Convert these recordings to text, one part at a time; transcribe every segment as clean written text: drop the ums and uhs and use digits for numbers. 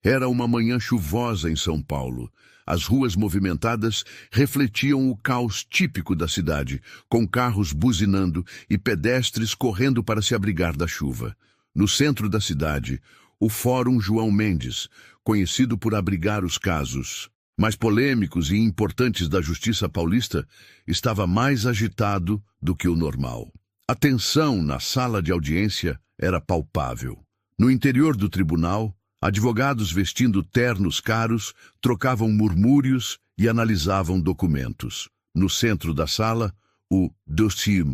Era uma manhã chuvosa em São Paulo. As ruas movimentadas refletiam o caos típico da cidade, com carros buzinando e pedestres correndo para se abrigar da chuva. No centro da cidade, o Fórum João Mendes, conhecido por abrigar os casos mais polêmicos e importantes da justiça paulista, estava mais agitado do que o normal. A tensão na sala de audiência era palpável. No interior do tribunal, advogados vestindo ternos caros trocavam murmúrios e analisavam documentos. No centro da sala, o dossiê.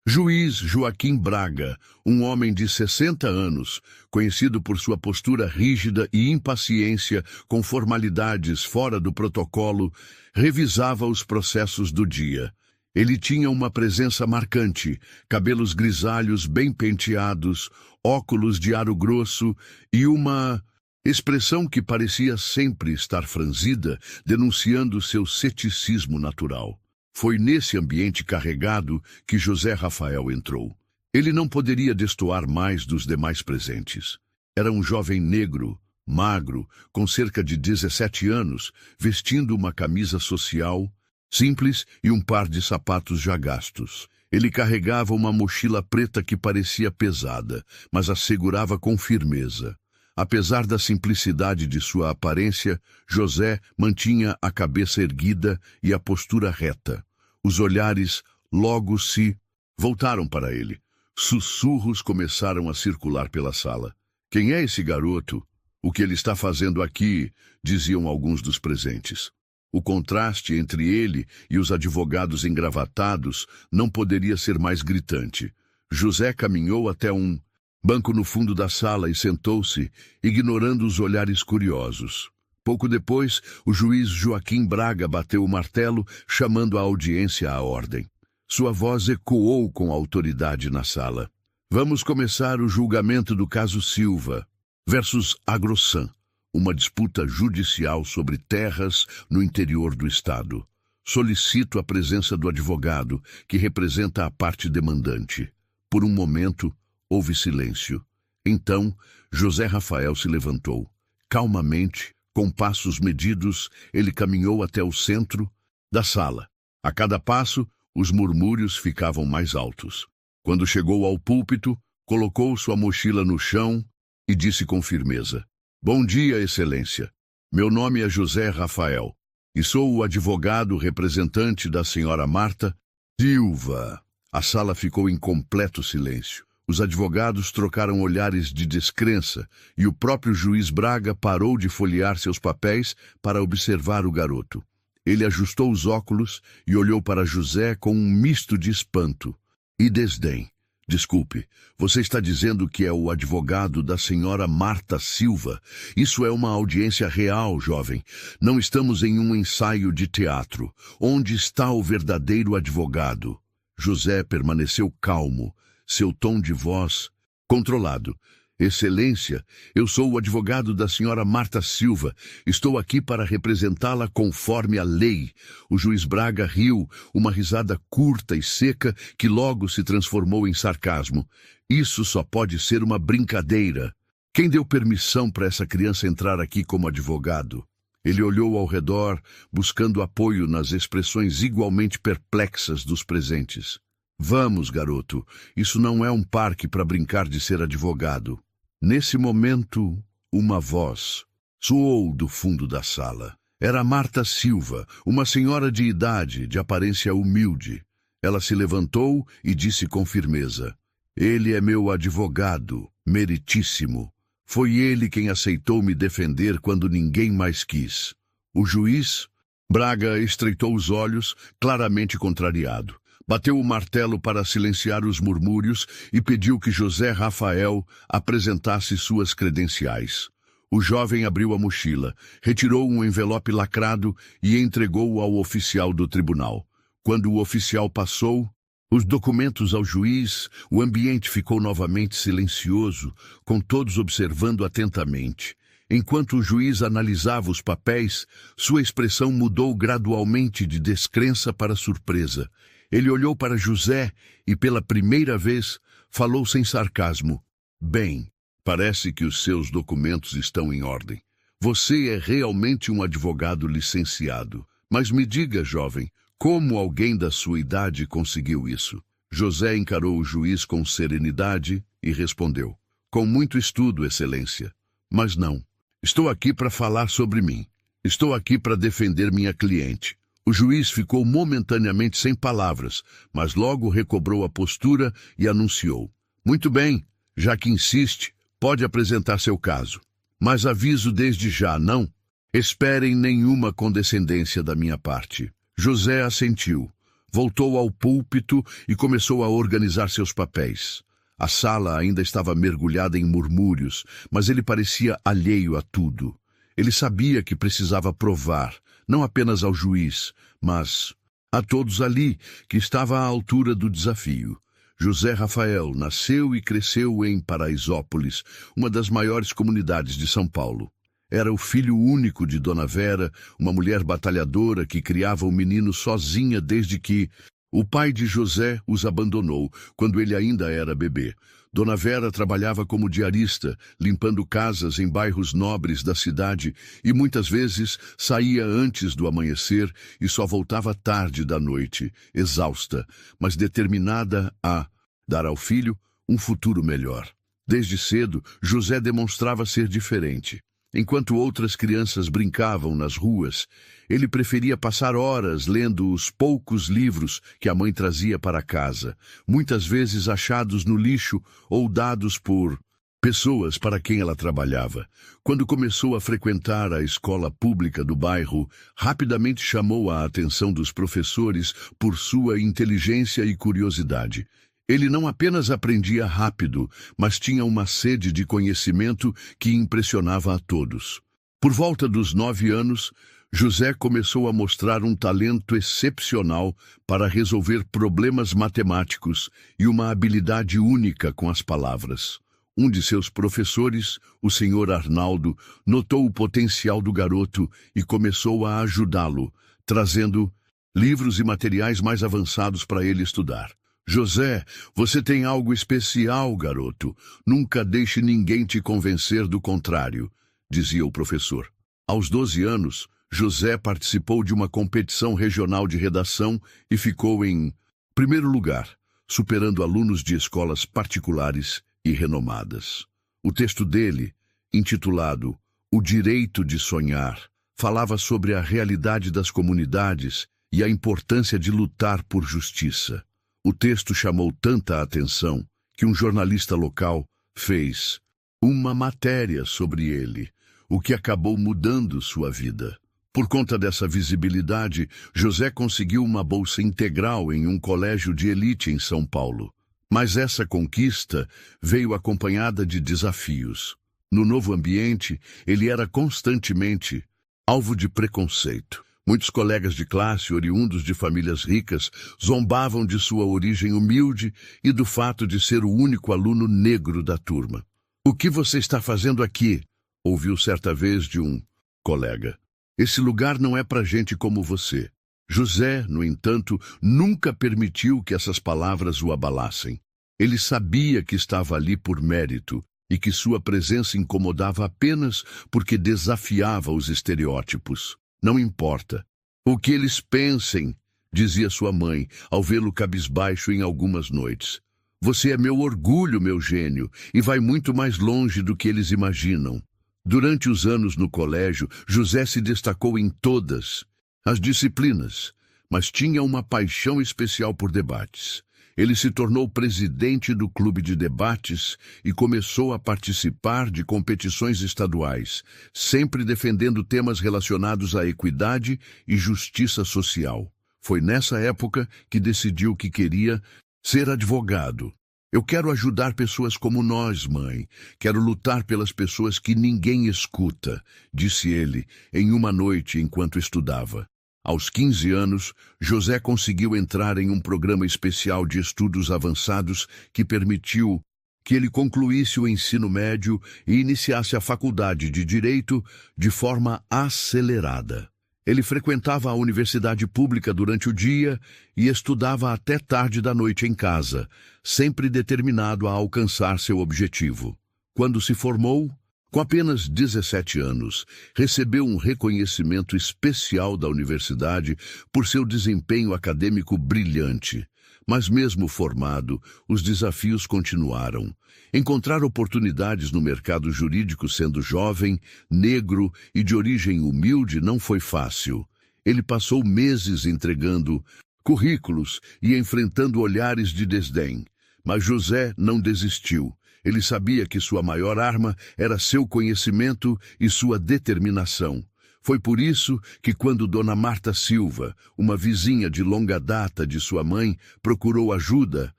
Juiz Joaquim Braga, um homem de 60 anos, conhecido por sua postura rígida e impaciência com formalidades fora do protocolo, revisava os processos do dia. Ele tinha uma presença marcante, cabelos grisalhos bem penteados, óculos de aro grosso e uma expressão que parecia sempre estar franzida, denunciando seu ceticismo natural. Foi nesse ambiente carregado que José Rafael entrou. Ele não poderia destoar mais dos demais presentes. Era um jovem negro, magro, com cerca de 17 anos, vestindo uma camisa social simples e um par de sapatos já gastos. Ele carregava uma mochila preta que parecia pesada, mas a segurava com firmeza. Apesar da simplicidade de sua aparência, José mantinha a cabeça erguida e a postura reta. Os olhares logo se voltaram para ele. Sussurros começaram a circular pela sala. "Quem é esse garoto? O que ele está fazendo aqui?" diziam alguns dos presentes. O contraste entre ele e os advogados engravatados não poderia ser mais gritante. José caminhou até um banco no fundo da sala e sentou-se, ignorando os olhares curiosos. Pouco depois, o juiz Joaquim Braga bateu o martelo, chamando a audiência à ordem. Sua voz ecoou com autoridade na sala. "Vamos começar o julgamento do caso Silva versus Agrosan, uma disputa judicial sobre terras no interior do estado. Solicito a presença do advogado, que representa a parte demandante." Por um momento, houve silêncio. Então, José Rafael se levantou. Calmamente, com passos medidos, ele caminhou até o centro da sala. A cada passo, os murmúrios ficavam mais altos. Quando chegou ao púlpito, colocou sua mochila no chão e disse com firmeza: "Bom dia, Excelência. Meu nome é José Rafael e sou o advogado representante da senhora Marta Silva." A sala ficou em completo silêncio. Os advogados trocaram olhares de descrença e o próprio juiz Braga parou de folhear seus papéis para observar o garoto. Ele ajustou os óculos e olhou para José com um misto de espanto e desdém. "Desculpe, você está dizendo que é o advogado da senhora Marta Silva? Isso é uma audiência real, jovem. Não estamos em um ensaio de teatro. Onde está o verdadeiro advogado?" José permaneceu calmo, seu tom de voz controlado. "Excelência, eu sou o advogado da senhora Marta Silva. Estou aqui para representá-la conforme a lei." O juiz Braga riu, uma risada curta e seca que logo se transformou em sarcasmo. "Isso só pode ser uma brincadeira. Quem deu permissão para essa criança entrar aqui como advogado?" Ele olhou ao redor, buscando apoio nas expressões igualmente perplexas dos presentes. "Vamos, garoto, isso não é um parque para brincar de ser advogado." Nesse momento, uma voz soou do fundo da sala. Era Marta Silva, uma senhora de idade, de aparência humilde. Ela se levantou e disse com firmeza: "Ele é meu advogado, meritíssimo. Foi ele quem aceitou me defender quando ninguém mais quis." O juiz Braga estreitou os olhos, claramente contrariado. Bateu o martelo para silenciar os murmúrios e pediu que José Rafael apresentasse suas credenciais. O jovem abriu a mochila, retirou um envelope lacrado e entregou-o ao oficial do tribunal. Quando o oficial passou os documentos ao juiz, o ambiente ficou novamente silencioso, com todos observando atentamente. Enquanto o juiz analisava os papéis, sua expressão mudou gradualmente de descrença para surpresa. Ele olhou para José e, pela primeira vez, falou sem sarcasmo: "Bem, parece que os seus documentos estão em ordem. Você é realmente um advogado licenciado. Mas me diga, jovem, como alguém da sua idade conseguiu isso? José encarou o juiz com serenidade e respondeu: com muito estudo, excelência. Mas não. Estou aqui para falar sobre mim. Estou aqui para defender minha cliente. O juiz ficou momentaneamente sem palavras, mas logo recobrou a postura e anunciou: muito bem, já que insiste, pode apresentar seu caso. Mas aviso desde já, não esperem nenhuma condescendência da minha parte. José assentiu, voltou ao púlpito e começou a organizar seus papéis. A sala ainda estava mergulhada em murmúrios, mas ele parecia alheio a tudo. Ele sabia que precisava provar, não apenas ao juiz, mas a todos ali, que estava à altura do desafio. José Rafael nasceu e cresceu em Paraisópolis, uma das maiores comunidades de São Paulo. Era o filho único de Dona Vera, uma mulher batalhadora que criava o menino sozinha desde que o pai de José os abandonou, quando ele ainda era bebê. Dona Vera trabalhava como diarista, limpando casas em bairros nobres da cidade e muitas vezes saía antes do amanhecer e só voltava tarde da noite, exausta, mas determinada a dar ao filho um futuro melhor. Desde cedo, José demonstrava ser diferente. Enquanto outras crianças brincavam nas ruas, ele preferia passar horas lendo os poucos livros que a mãe trazia para casa, muitas vezes achados no lixo ou dados por pessoas para quem ela trabalhava. Quando começou a frequentar a escola pública do bairro, rapidamente chamou a atenção dos professores por sua inteligência e curiosidade. Ele não apenas aprendia rápido, mas tinha uma sede de conhecimento que impressionava a todos. Por volta dos 9 anos, José começou a mostrar um talento excepcional para resolver problemas matemáticos e uma habilidade única com as palavras. Um de seus professores, o senhor Arnaldo, notou o potencial do garoto e começou a ajudá-lo, trazendo livros e materiais mais avançados para ele estudar. José, você tem algo especial, garoto. Nunca deixe ninguém te convencer do contrário, dizia o professor. Aos 12 anos, José participou de uma competição regional de redação e ficou em primeiro lugar, superando alunos de escolas particulares e renomadas. O texto dele, intitulado O Direito de Sonhar, falava sobre a realidade das comunidades e a importância de lutar por justiça. O texto chamou tanta atenção que um jornalista local fez uma matéria sobre ele, o que acabou mudando sua vida. Por conta dessa visibilidade, José conseguiu uma bolsa integral em um colégio de elite em São Paulo. Mas essa conquista veio acompanhada de desafios. No novo ambiente, ele era constantemente alvo de preconceito. Muitos colegas de classe, oriundos de famílias ricas, zombavam de sua origem humilde e do fato de ser o único aluno negro da turma. "O que você está fazendo aqui?" ouviu certa vez de um colega. "Esse lugar não é para gente como você." José, no entanto, nunca permitiu que essas palavras o abalassem. Ele sabia que estava ali por mérito e que sua presença incomodava apenas porque desafiava os estereótipos. "Não importa o que eles pensem", dizia sua mãe, ao vê-lo cabisbaixo em algumas noites. "Você é meu orgulho, meu gênio, e vai muito mais longe do que eles imaginam." Durante os anos no colégio, José se destacou em todas as disciplinas, mas tinha uma paixão especial por debates. Ele se tornou presidente do clube de debates e começou a participar de competições estaduais, sempre defendendo temas relacionados à equidade e justiça social. Foi nessa época que decidiu que queria ser advogado. "Eu quero ajudar pessoas como nós, mãe. Quero lutar pelas pessoas que ninguém escuta", disse ele em uma noite enquanto estudava. Aos 15 anos, José conseguiu entrar em um programa especial de estudos avançados que permitiu que ele concluísse o ensino médio e iniciasse a faculdade de Direito de forma acelerada. Ele frequentava a universidade pública durante o dia e estudava até tarde da noite em casa, sempre determinado a alcançar seu objetivo. Quando se formou, Com apenas 17 anos, recebeu um reconhecimento especial da universidade por seu desempenho acadêmico brilhante. Mas mesmo formado, os desafios continuaram. Encontrar oportunidades no mercado jurídico sendo jovem, negro e de origem humilde não foi fácil. Ele passou meses entregando currículos e enfrentando olhares de desdém. Mas José não desistiu. Ele sabia que sua maior arma era seu conhecimento e sua determinação. Foi por isso que quando Dona Marta Silva, uma vizinha de longa data de sua mãe, procurou ajuda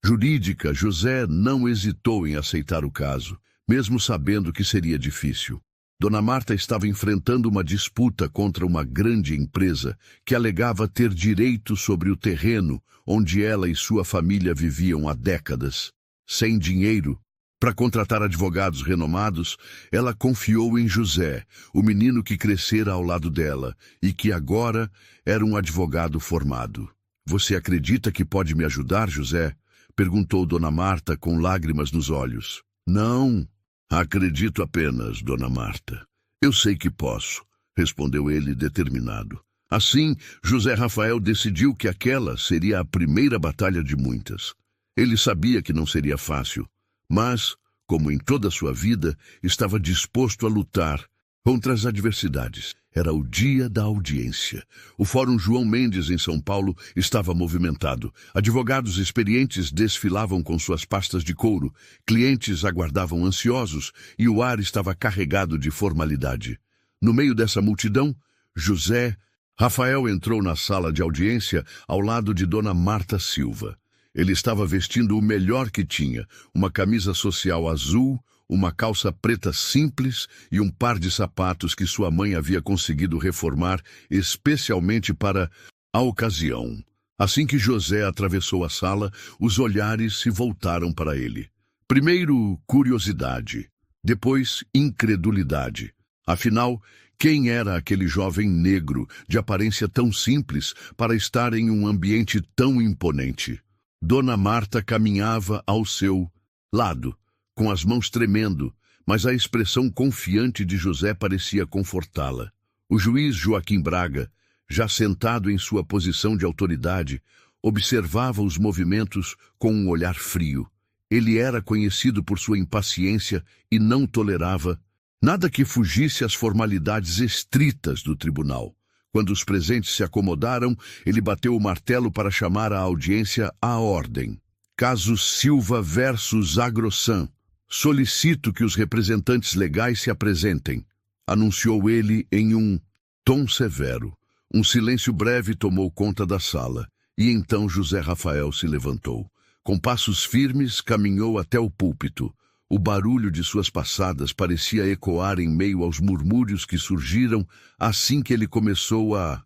jurídica, José não hesitou em aceitar o caso, mesmo sabendo que seria difícil. Dona Marta estava enfrentando uma disputa contra uma grande empresa que alegava ter direito sobre o terreno onde ela e sua família viviam há décadas. Sem dinheiro para contratar advogados renomados, ela confiou em José, o menino que crescera ao lado dela e que agora era um advogado formado. "Você acredita que pode me ajudar, José?" perguntou Dona Marta com lágrimas nos olhos. "Não, acredito apenas, Dona Marta. Eu sei que posso", respondeu ele determinado. Assim, José Rafael decidiu que aquela seria a primeira batalha de muitas. Ele sabia que não seria fácil, mas, como em toda a sua vida, estava disposto a lutar contra as adversidades. Era o dia da audiência. O Fórum João Mendes, em São Paulo, estava movimentado. Advogados experientes desfilavam com suas pastas de couro, clientes aguardavam ansiosos e o ar estava carregado de formalidade. No meio dessa multidão, José Rafael entrou na sala de audiência ao lado de Dona Marta Silva. Ele estava vestindo o melhor que tinha, uma camisa social azul, uma calça preta simples e um par de sapatos que sua mãe havia conseguido reformar especialmente para a ocasião. Assim que José atravessou a sala, os olhares se voltaram para ele. Primeiro, curiosidade, depois, incredulidade. Afinal, quem era aquele jovem negro, de aparência tão simples, para estar em um ambiente tão imponente? Dona Marta caminhava ao seu lado, com as mãos tremendo, mas a expressão confiante de José parecia confortá-la. O juiz Joaquim Braga, já sentado em sua posição de autoridade, observava os movimentos com um olhar frio. Ele era conhecido por sua impaciência e não tolerava nada que fugisse às formalidades estritas do tribunal. Quando os presentes se acomodaram, ele bateu o martelo para chamar a audiência à ordem. Caso Silva versus Agrosan. Solicito que os representantes legais se apresentem, anunciou ele em um tom severo. Um silêncio breve tomou conta da sala, e então José Rafael se levantou. Com passos firmes, caminhou até o púlpito. O barulho de suas passadas parecia ecoar em meio aos murmúrios que surgiram assim que ele começou a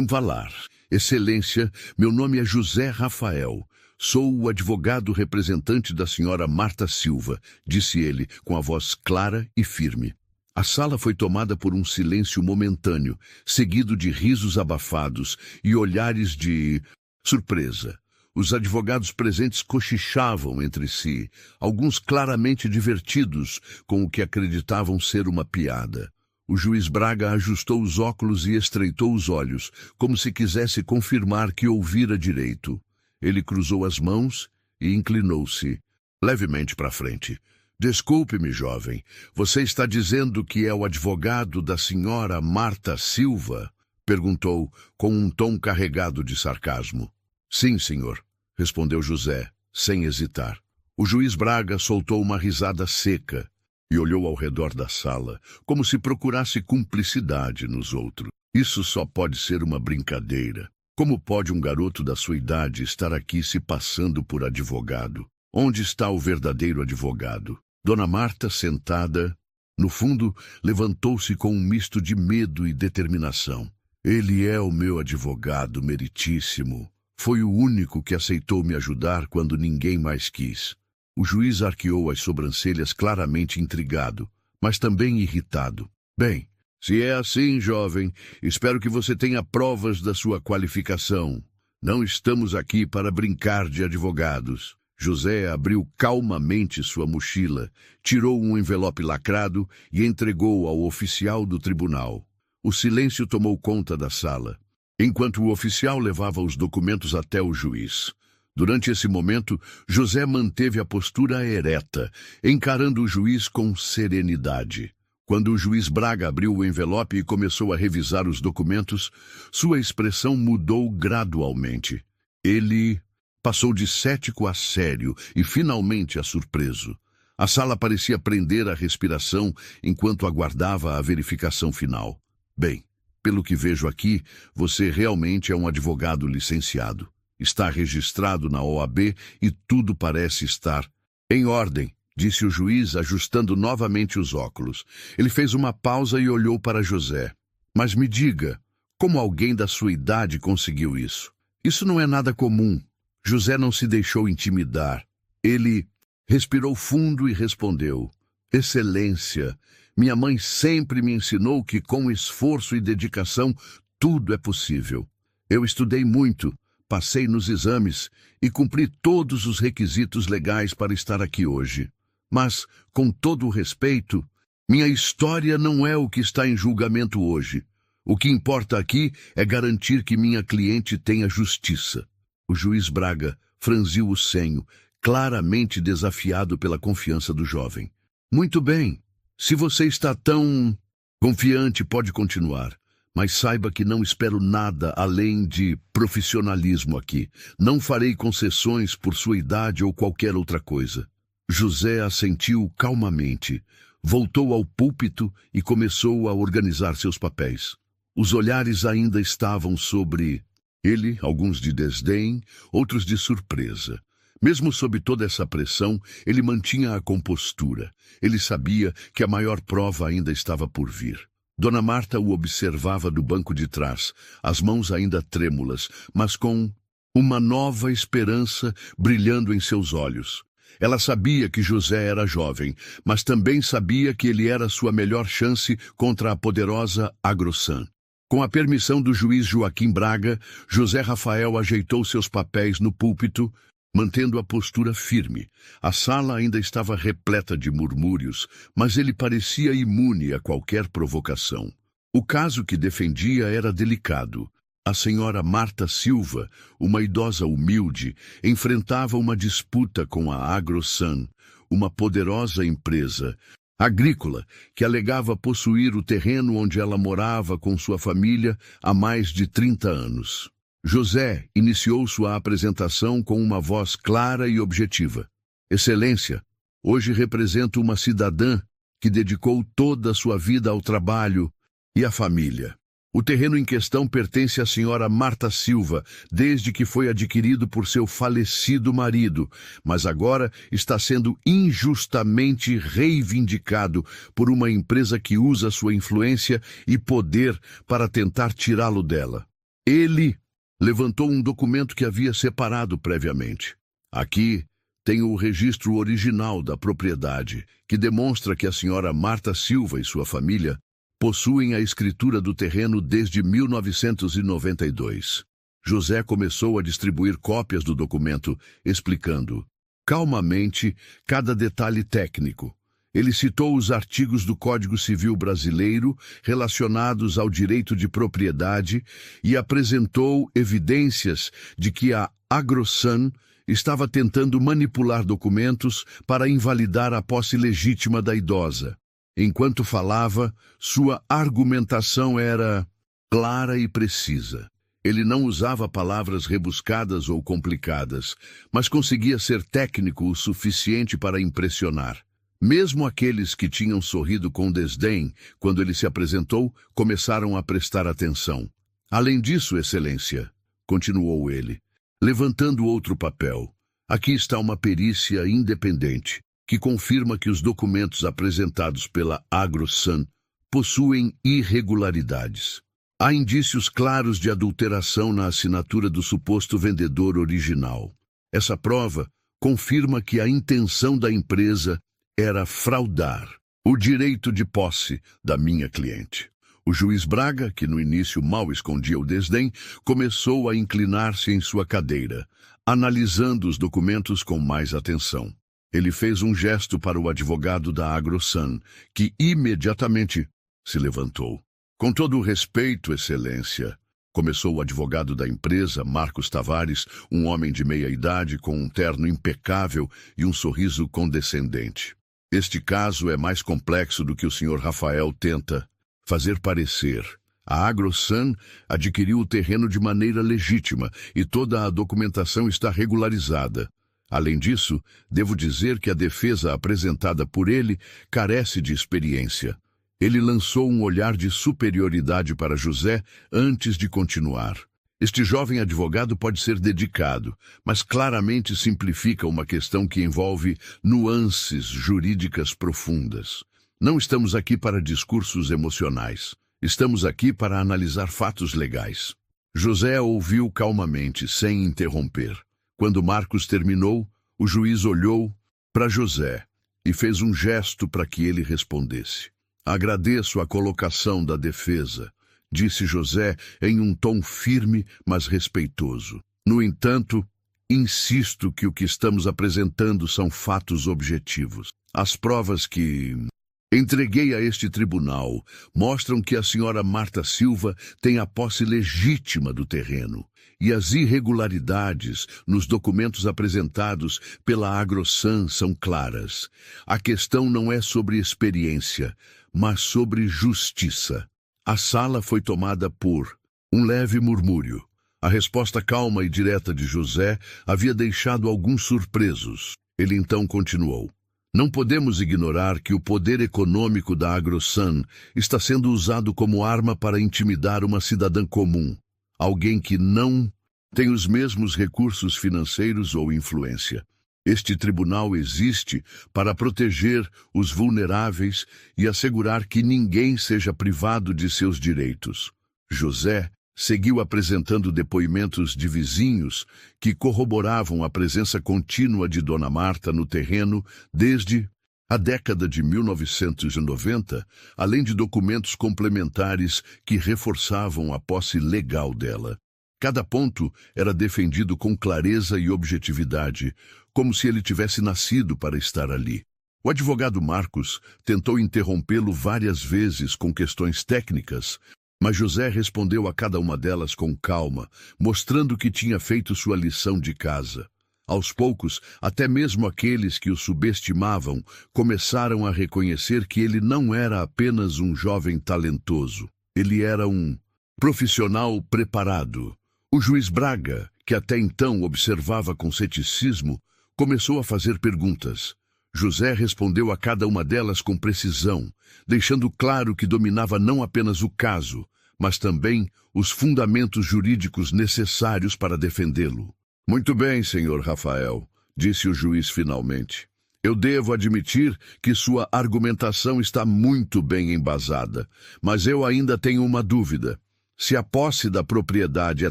falar. "Excelência, meu nome é José Rafael. Sou o advogado representante da senhora Marta Silva", disse ele, com a voz clara e firme. A sala foi tomada por um silêncio momentâneo, seguido de risos abafados e olhares de surpresa. Os advogados presentes cochichavam entre si, alguns claramente divertidos com o que acreditavam ser uma piada. O juiz Braga ajustou os óculos e estreitou os olhos, como se quisesse confirmar que ouvira direito. Ele cruzou as mãos e inclinou-se levemente para frente. "Desculpe-me, jovem. Você está dizendo que é o advogado da senhora Marta Silva?" perguntou, com um tom carregado de sarcasmo. "Sim, senhor", respondeu José, sem hesitar. O juiz Braga soltou uma risada seca e olhou ao redor da sala, como se procurasse cumplicidade nos outros. "Isso só pode ser uma brincadeira. Como pode um garoto da sua idade estar aqui se passando por advogado? Onde está o verdadeiro advogado?" Dona Marta, sentada no fundo, levantou-se com um misto de medo e determinação. "Ele é o meu advogado meritíssimo. Foi o único que aceitou me ajudar quando ninguém mais quis." O juiz arqueou as sobrancelhas, claramente intrigado, mas também irritado. "Bem, se é assim, jovem, espero que você tenha provas da sua qualificação. Não estamos aqui para brincar de advogados." José abriu calmamente sua mochila, tirou um envelope lacrado e entregou ao oficial do tribunal. O silêncio tomou conta da sala, enquanto o oficial levava os documentos até o juiz. Durante esse momento, José manteve a postura ereta, encarando o juiz com serenidade. Quando o juiz Braga abriu o envelope e começou a revisar os documentos, sua expressão mudou gradualmente. Ele passou de cético a sério e finalmente a surpreso. A sala parecia prender a respiração enquanto aguardava a verificação final. Bem, pelo que vejo aqui, você realmente é um advogado licenciado. Está registrado na OAB e tudo parece estar em ordem, disse o juiz, ajustando novamente os óculos. Ele fez uma pausa e olhou para José. Mas me diga, como alguém da sua idade conseguiu isso? Isso não é nada comum. José não se deixou intimidar. Ele respirou fundo e respondeu: Excelência, minha mãe sempre me ensinou que com esforço e dedicação tudo é possível. Eu estudei muito, passei nos exames e cumpri todos os requisitos legais para estar aqui hoje. Mas, com todo o respeito, minha história não é o que está em julgamento hoje. O que importa aqui é garantir que minha cliente tenha justiça. O juiz Braga franziu o senho, claramente desafiado pela confiança do jovem. Muito bem, se você está tão confiante, pode continuar. Mas saiba que não espero nada além de profissionalismo aqui. Não farei concessões por sua idade ou qualquer outra coisa. José assentiu calmamente, voltou ao púlpito e começou a organizar seus papéis. Os olhares ainda estavam sobre ele, alguns de desdém, outros de surpresa. Mesmo sob toda essa pressão, ele mantinha a compostura. Ele sabia que a maior prova ainda estava por vir. Dona Marta o observava do banco de trás, as mãos ainda trêmulas, mas com uma nova esperança brilhando em seus olhos. Ela sabia que José era jovem, mas também sabia que ele era sua melhor chance contra a poderosa Agrosan. Com a permissão do juiz Joaquim Braga, José Rafael ajeitou seus papéis no púlpito, mantendo a postura firme. A sala ainda estava repleta de murmúrios, mas ele parecia imune a qualquer provocação. O caso que defendia era delicado. A senhora Marta Silva, uma idosa humilde, enfrentava uma disputa com a Agrosan, uma poderosa empresa agrícola que alegava possuir o terreno onde ela morava com sua família há mais de 30 anos. José iniciou sua apresentação com uma voz clara e objetiva. Excelência, hoje represento uma cidadã que dedicou toda a sua vida ao trabalho e à família. O terreno em questão pertence à senhora Marta Silva, desde que foi adquirido por seu falecido marido, mas agora está sendo injustamente reivindicado por uma empresa que usa sua influência e poder para tentar tirá-lo dela. Ele levantou um documento que havia separado previamente. Aqui tenho o registro original da propriedade, que demonstra que a senhora Marta Silva e sua família possuem a escritura do terreno desde 1992. José começou a distribuir cópias do documento, explicando calmamente cada detalhe técnico. Ele citou os artigos do Código Civil Brasileiro relacionados ao direito de propriedade e apresentou evidências de que a Agrosan estava tentando manipular documentos para invalidar a posse legítima da idosa. Enquanto falava, sua argumentação era clara e precisa. Ele não usava palavras rebuscadas ou complicadas, mas conseguia ser técnico o suficiente para impressionar. Mesmo aqueles que tinham sorrido com desdém quando ele se apresentou, começaram a prestar atenção. Além disso, Excelência, continuou ele, levantando outro papel, aqui está uma perícia independente, que confirma que os documentos apresentados pela Agrosan possuem irregularidades. Há indícios claros de adulteração na assinatura do suposto vendedor original. Essa prova confirma que a intenção da empresa era fraudar o direito de posse da minha cliente. O juiz Braga, que no início mal escondia o desdém, começou a inclinar-se em sua cadeira, analisando os documentos com mais atenção. Ele fez um gesto para o advogado da AgroSun, que imediatamente se levantou. Com todo o respeito, Excelência, começou o advogado da empresa, Marcos Tavares, um homem de meia-idade com um terno impecável e um sorriso condescendente. Este caso é mais complexo do que o Sr. Rafael tenta fazer parecer. A AgroSun adquiriu o terreno de maneira legítima e toda a documentação está regularizada. Além disso, devo dizer que a defesa apresentada por ele carece de experiência. Ele lançou um olhar de superioridade para José antes de continuar. Este jovem advogado pode ser dedicado, mas claramente simplifica uma questão que envolve nuances jurídicas profundas. Não estamos aqui para discursos emocionais. Estamos aqui para analisar fatos legais. José ouviu calmamente, sem interromper. Quando Marcos terminou, o juiz olhou para José e fez um gesto para que ele respondesse. Agradeço a colocação da defesa, disse José em um tom firme, mas respeitoso. No entanto, insisto que o que estamos apresentando são fatos objetivos. As provas que entreguei a este tribunal mostram que a senhora Marta Silva tem a posse legítima do terreno e as irregularidades nos documentos apresentados pela AgroSun são claras. A questão não é sobre experiência, mas sobre justiça. A sala foi tomada por um leve murmúrio. A resposta calma e direta de José havia deixado alguns surpresos. Ele então continuou. Não podemos ignorar que o poder econômico da AgroSun está sendo usado como arma para intimidar uma cidadã comum, alguém que não tem os mesmos recursos financeiros ou influência. Este tribunal existe para proteger os vulneráveis e assegurar que ninguém seja privado de seus direitos. José seguiu apresentando depoimentos de vizinhos que corroboravam a presença contínua de Dona Marta no terreno desde a década de 1990, além de documentos complementares que reforçavam a posse legal dela. Cada ponto era defendido com clareza e objetividade, como se ele tivesse nascido para estar ali. O advogado Marcos tentou interrompê-lo várias vezes com questões técnicas, mas José respondeu a cada uma delas com calma, mostrando que tinha feito sua lição de casa. Aos poucos, até mesmo aqueles que o subestimavam começaram a reconhecer que ele não era apenas um jovem talentoso. Ele era um profissional preparado. O juiz Braga, que até então observava com ceticismo, começou a fazer perguntas. José respondeu a cada uma delas com precisão, deixando claro que dominava não apenas o caso, mas também os fundamentos jurídicos necessários para defendê-lo. Muito bem, senhor Rafael, disse o juiz finalmente. Eu devo admitir que sua argumentação está muito bem embasada, mas eu ainda tenho uma dúvida. Se a posse da propriedade é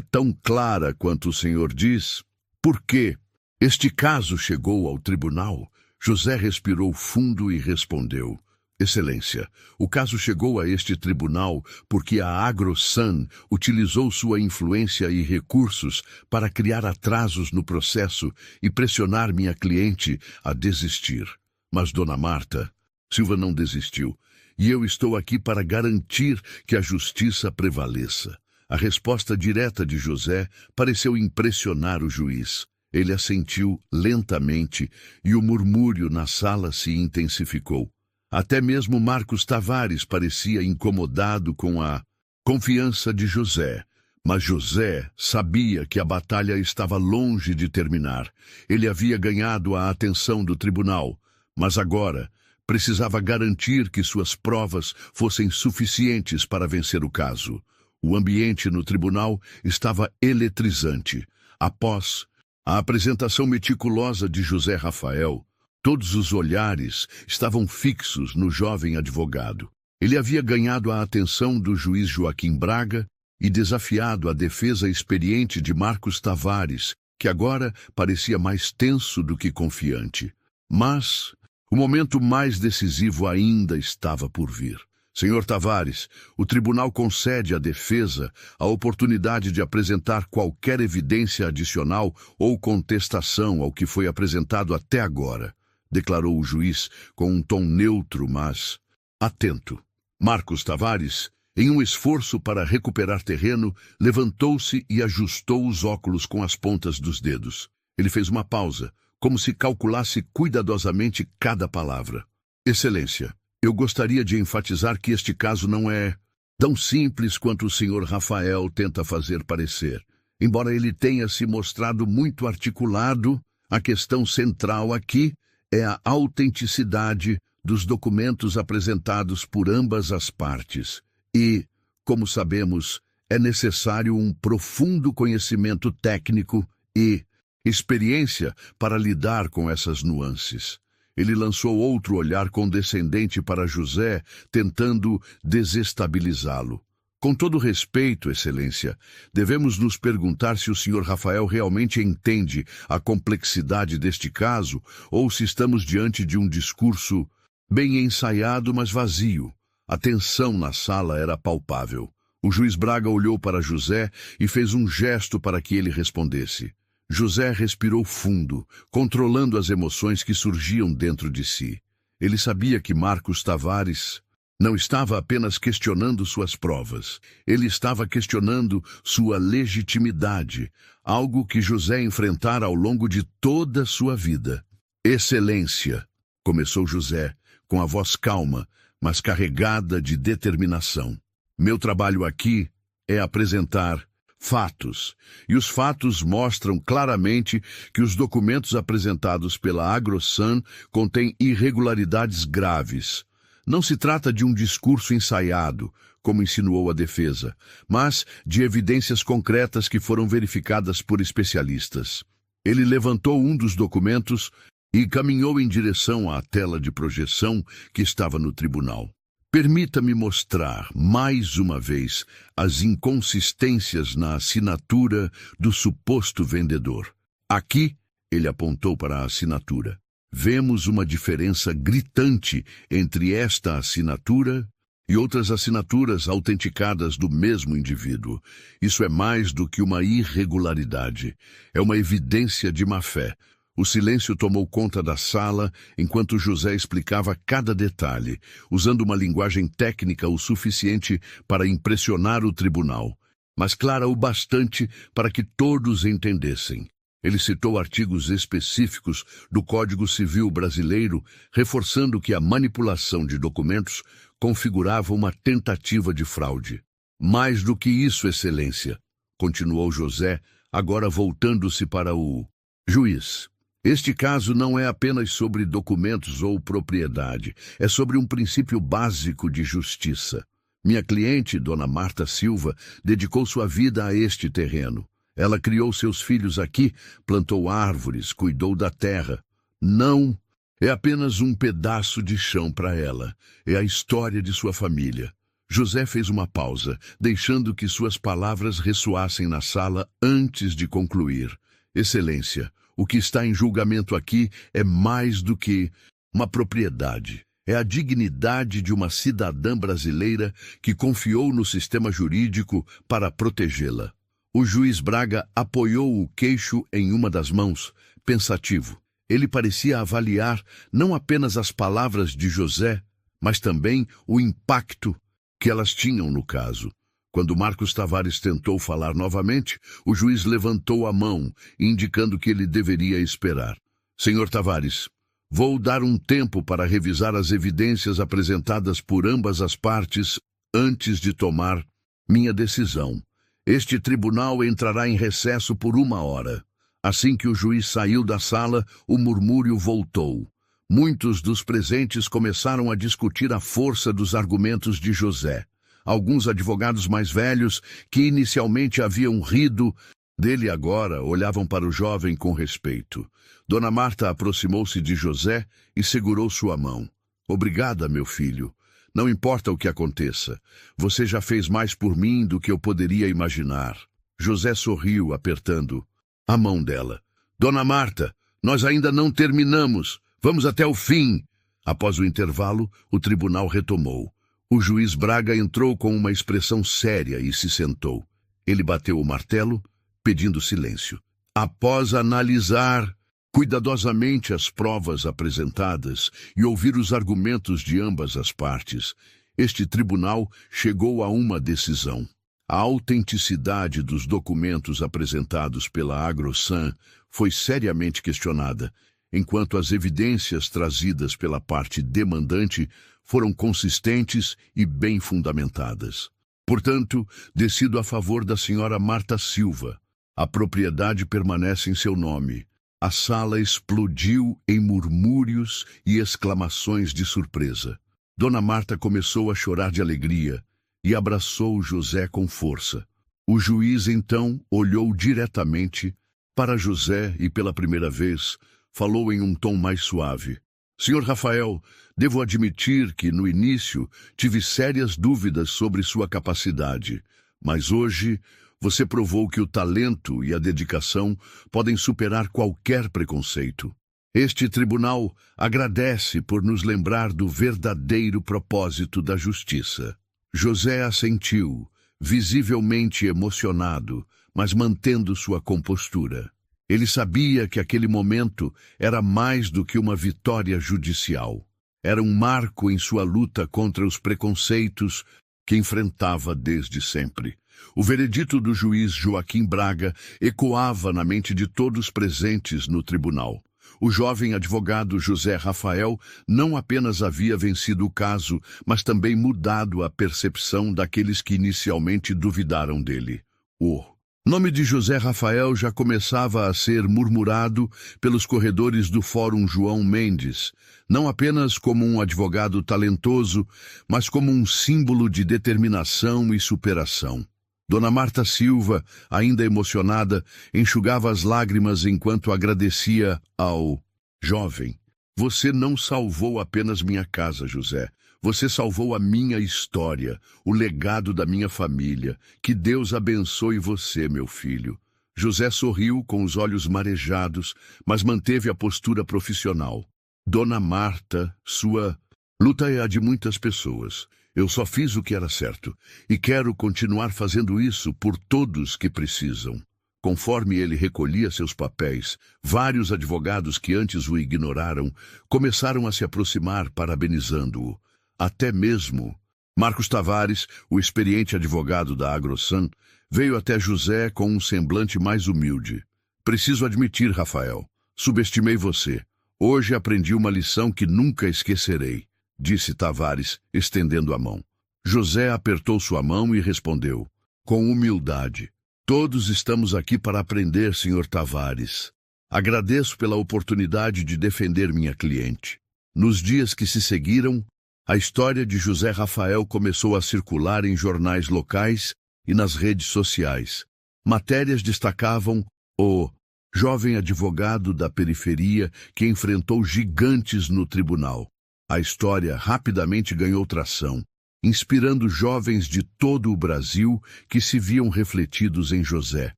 tão clara quanto o senhor diz, por que este caso chegou ao tribunal? José respirou fundo e respondeu. Excelência, o caso chegou a este tribunal porque a AgroSun utilizou sua influência e recursos para criar atrasos no processo e pressionar minha cliente a desistir. Mas Dona Marta Silva não desistiu, e eu estou aqui para garantir que a justiça prevaleça. A resposta direta de José pareceu impressionar o juiz. Ele assentiu lentamente e o murmúrio na sala se intensificou. Até mesmo Marcos Tavares parecia incomodado com a confiança de José. Mas José sabia que a batalha estava longe de terminar. Ele havia ganhado a atenção do tribunal, mas agora precisava garantir que suas provas fossem suficientes para vencer o caso. O ambiente no tribunal estava eletrizante. Após a apresentação meticulosa de José Rafael, todos os olhares estavam fixos no jovem advogado. Ele havia ganhado a atenção do juiz Joaquim Braga e desafiado a defesa experiente de Marcos Tavares, que agora parecia mais tenso do que confiante. Mas o momento mais decisivo ainda estava por vir. Senhor Tavares, o tribunal concede à defesa a oportunidade de apresentar qualquer evidência adicional ou contestação ao que foi apresentado até agora, declarou o juiz com um tom neutro, mas atento. Marcos Tavares, em um esforço para recuperar terreno, levantou-se e ajustou os óculos com as pontas dos dedos. Ele fez uma pausa, como se calculasse cuidadosamente cada palavra. Excelência, eu gostaria de enfatizar que este caso não é tão simples quanto o senhor Rafael tenta fazer parecer. Embora ele tenha se mostrado muito articulado, a questão central aqui é a autenticidade dos documentos apresentados por ambas as partes. E, como sabemos, é necessário um profundo conhecimento técnico e experiência para lidar com essas nuances. Ele lançou outro olhar condescendente para José, tentando desestabilizá-lo. Com todo respeito, Excelência, devemos nos perguntar se o senhor Rafael realmente entende a complexidade deste caso ou se estamos diante de um discurso bem ensaiado, mas vazio. A tensão na sala era palpável. O juiz Braga olhou para José e fez um gesto para que ele respondesse. José respirou fundo, controlando as emoções que surgiam dentro de si. Ele sabia que Marcos Tavares não estava apenas questionando suas provas. Ele estava questionando sua legitimidade, algo que José enfrentara ao longo de toda sua vida. Excelência, começou José, com a voz calma, mas carregada de determinação. Meu trabalho aqui é apresentar fatos, e os fatos mostram claramente que os documentos apresentados pela AgroSan contêm irregularidades graves. Não se trata de um discurso ensaiado, como insinuou a defesa, mas de evidências concretas que foram verificadas por especialistas. Ele levantou um dos documentos e caminhou em direção à tela de projeção que estava no tribunal. Permita-me mostrar, mais uma vez, as inconsistências na assinatura do suposto vendedor. Aqui, ele apontou para a assinatura. Vemos uma diferença gritante entre esta assinatura e outras assinaturas autenticadas do mesmo indivíduo. Isso é mais do que uma irregularidade. É uma evidência de má-fé. O silêncio tomou conta da sala enquanto José explicava cada detalhe, usando uma linguagem técnica o suficiente para impressionar o tribunal, mas clara o bastante para que todos entendessem. Ele citou artigos específicos do Código Civil brasileiro, reforçando que a manipulação de documentos configurava uma tentativa de fraude. Mais do que isso, Excelência, continuou José, agora voltando-se para o juiz. Este caso não é apenas sobre documentos ou propriedade, é sobre um princípio básico de justiça. Minha cliente, Dona Marta Silva, dedicou sua vida a este terreno. Ela criou seus filhos aqui, plantou árvores, cuidou da terra. Não é apenas um pedaço de chão para ela, é a história de sua família. José fez uma pausa, deixando que suas palavras ressoassem na sala antes de concluir. Excelência, o que está em julgamento aqui é mais do que uma propriedade. É a dignidade de uma cidadã brasileira que confiou no sistema jurídico para protegê-la. O juiz Braga apoiou o queixo em uma das mãos, pensativo. Ele parecia avaliar não apenas as palavras de José, mas também o impacto que elas tinham no caso. Quando Marcos Tavares tentou falar novamente, o juiz levantou a mão, indicando que ele deveria esperar. Senhor Tavares, vou dar um tempo para revisar as evidências apresentadas por ambas as partes antes de tomar minha decisão. Este tribunal entrará em recesso por 1 hora. Assim que o juiz saiu da sala, o murmúrio voltou. Muitos dos presentes começaram a discutir a força dos argumentos de José. Alguns advogados mais velhos, que inicialmente haviam rido dele agora, olhavam para o jovem com respeito. Dona Marta aproximou-se de José e segurou sua mão. Obrigada, meu filho. Não importa o que aconteça. Você já fez mais por mim do que eu poderia imaginar. José sorriu, apertando a mão dela. Dona Marta, nós ainda não terminamos. Vamos até o fim. Após o intervalo, o tribunal retomou. O juiz Braga entrou com uma expressão séria e se sentou. Ele bateu o martelo, pedindo silêncio. Após analisar cuidadosamente as provas apresentadas e ouvir os argumentos de ambas as partes, este tribunal chegou a uma decisão. A autenticidade dos documentos apresentados pela AgroSan foi seriamente questionada, enquanto as evidências trazidas pela parte demandante foram consistentes e bem fundamentadas. Portanto, decido a favor da senhora Marta Silva. A propriedade permanece em seu nome. A sala explodiu em murmúrios e exclamações de surpresa. Dona Marta começou a chorar de alegria e abraçou José com força. O juiz, então, olhou diretamente para José e, pela primeira vez, falou em um tom mais suave. Senhor Rafael, devo admitir que, no início, tive sérias dúvidas sobre sua capacidade, mas hoje você provou que o talento e a dedicação podem superar qualquer preconceito. Este tribunal agradece por nos lembrar do verdadeiro propósito da justiça. José assentiu, visivelmente emocionado, mas mantendo sua compostura. Ele sabia que aquele momento era mais do que uma vitória judicial. Era um marco em sua luta contra os preconceitos que enfrentava desde sempre. O veredito do juiz Joaquim Braga ecoava na mente de todos presentes no tribunal. O jovem advogado José Rafael não apenas havia vencido o caso, mas também mudado a percepção daqueles que inicialmente duvidaram dele. O nome de José Rafael já começava a ser murmurado pelos corredores do Fórum João Mendes, não apenas como um advogado talentoso, mas como um símbolo de determinação e superação. Dona Marta Silva, ainda emocionada, enxugava as lágrimas enquanto agradecia ao jovem. Você não salvou apenas minha casa, José. Você salvou a minha história, o legado da minha família. Que Deus abençoe você, meu filho. José sorriu com os olhos marejados, mas manteve a postura profissional. Dona Marta, sua luta é a de muitas pessoas. Eu só fiz o que era certo, e quero continuar fazendo isso por todos que precisam. Conforme ele recolhia seus papéis, vários advogados que antes o ignoraram começaram a se aproximar parabenizando-o. Até mesmo Marcos Tavares, o experiente advogado da AgroSan, veio até José com um semblante mais humilde. Preciso admitir, Rafael, subestimei você. Hoje aprendi uma lição que nunca esquecerei, disse Tavares, estendendo a mão. José apertou sua mão e respondeu, com humildade. Todos estamos aqui para aprender, Sr. Tavares. Agradeço pela oportunidade de defender minha cliente. Nos dias que se seguiram, a história de José Rafael começou a circular em jornais locais e nas redes sociais. Matérias destacavam o jovem advogado da periferia que enfrentou gigantes no tribunal. A história rapidamente ganhou tração, inspirando jovens de todo o Brasil que se viam refletidos em José.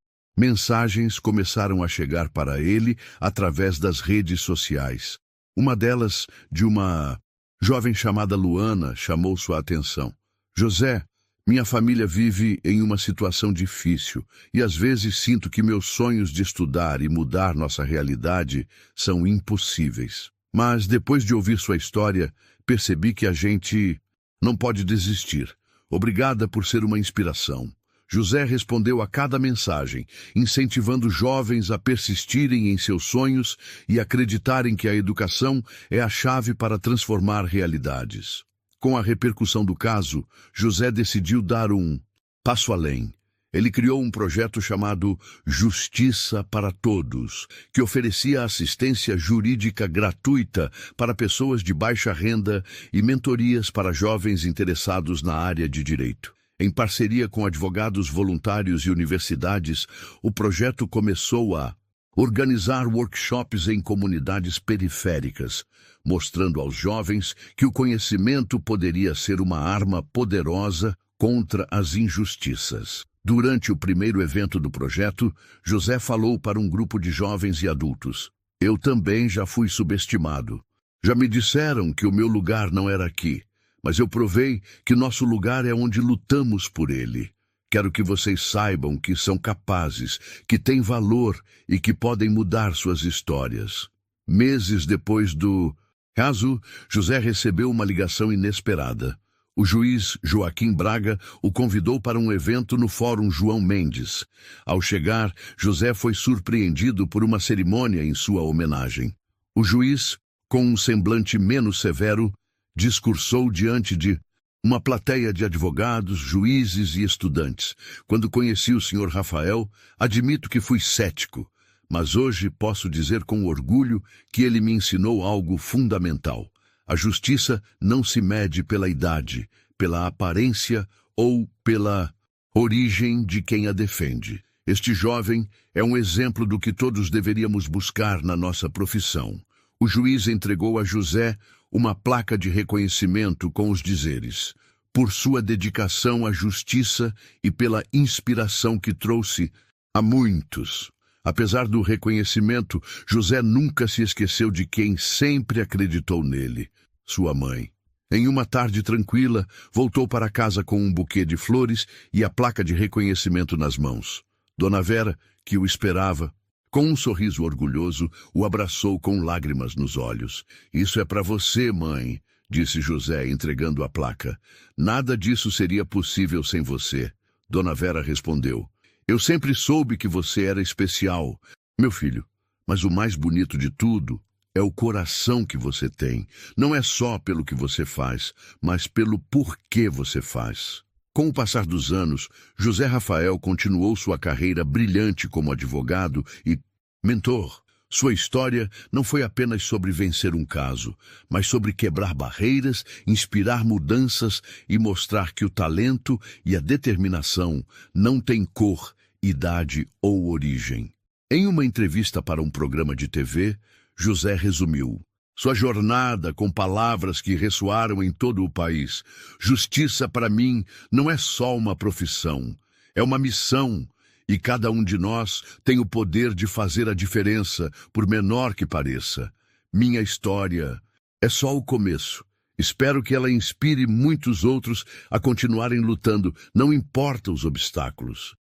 Mensagens começaram a chegar para ele através das redes sociais. Uma delas, de uma jovem chamada Luana, chamou sua atenção. José, minha família vive em uma situação difícil e às vezes sinto que meus sonhos de estudar e mudar nossa realidade são impossíveis. Mas depois de ouvir sua história, percebi que a gente não pode desistir. Obrigada por ser uma inspiração. José respondeu a cada mensagem, incentivando jovens a persistirem em seus sonhos e acreditarem que a educação é a chave para transformar realidades. Com a repercussão do caso, José decidiu dar um passo além. Ele criou um projeto chamado Justiça para Todos, que oferecia assistência jurídica gratuita para pessoas de baixa renda e mentorias para jovens interessados na área de direito. Em parceria com advogados voluntários e universidades, o projeto começou a organizar workshops em comunidades periféricas, mostrando aos jovens que o conhecimento poderia ser uma arma poderosa contra as injustiças. Durante o primeiro evento do projeto, José falou para um grupo de jovens e adultos. Eu também já fui subestimado. Já me disseram que o meu lugar não era aqui, mas eu provei que nosso lugar é onde lutamos por ele. Quero que vocês saibam que são capazes, que têm valor e que podem mudar suas histórias. Meses depois do caso, José recebeu uma ligação inesperada. O juiz Joaquim Braga o convidou para um evento no Fórum João Mendes. Ao chegar, José foi surpreendido por uma cerimônia em sua homenagem. O juiz, com um semblante menos severo, discursou diante de uma plateia de advogados, juízes e estudantes. Quando conheci o Sr. Rafael, admito que fui cético, mas hoje posso dizer com orgulho que ele me ensinou algo fundamental. A justiça não se mede pela idade, pela aparência ou pela origem de quem a defende. Este jovem é um exemplo do que todos deveríamos buscar na nossa profissão. O juiz entregou a José uma placa de reconhecimento com os dizeres: por sua dedicação à justiça e pela inspiração que trouxe a muitos. Apesar do reconhecimento, José nunca se esqueceu de quem sempre acreditou nele, sua mãe. Em uma tarde tranquila, voltou para casa com um buquê de flores e a placa de reconhecimento nas mãos. Dona Vera, que o esperava, com um sorriso orgulhoso, o abraçou com lágrimas nos olhos. Isso é para você, mãe, disse José, entregando a placa. Nada disso seria possível sem você. Dona Vera respondeu: eu sempre soube que você era especial, meu filho, mas o mais bonito de tudo é o coração que você tem. Não é só pelo que você faz, mas pelo porquê você faz. Com o passar dos anos, José Rafael continuou sua carreira brilhante como advogado e mentor. Sua história não foi apenas sobre vencer um caso, mas sobre quebrar barreiras, inspirar mudanças e mostrar que o talento e a determinação não têm cor, idade ou origem. Em uma entrevista para um programa de TV, José resumiu sua jornada com palavras que ressoaram em todo o país. Justiça para mim não é só uma profissão, é uma missão, e cada um de nós tem o poder de fazer a diferença, por menor que pareça. Minha história é só o começo. Espero que ela inspire muitos outros a continuarem lutando, não importa os obstáculos.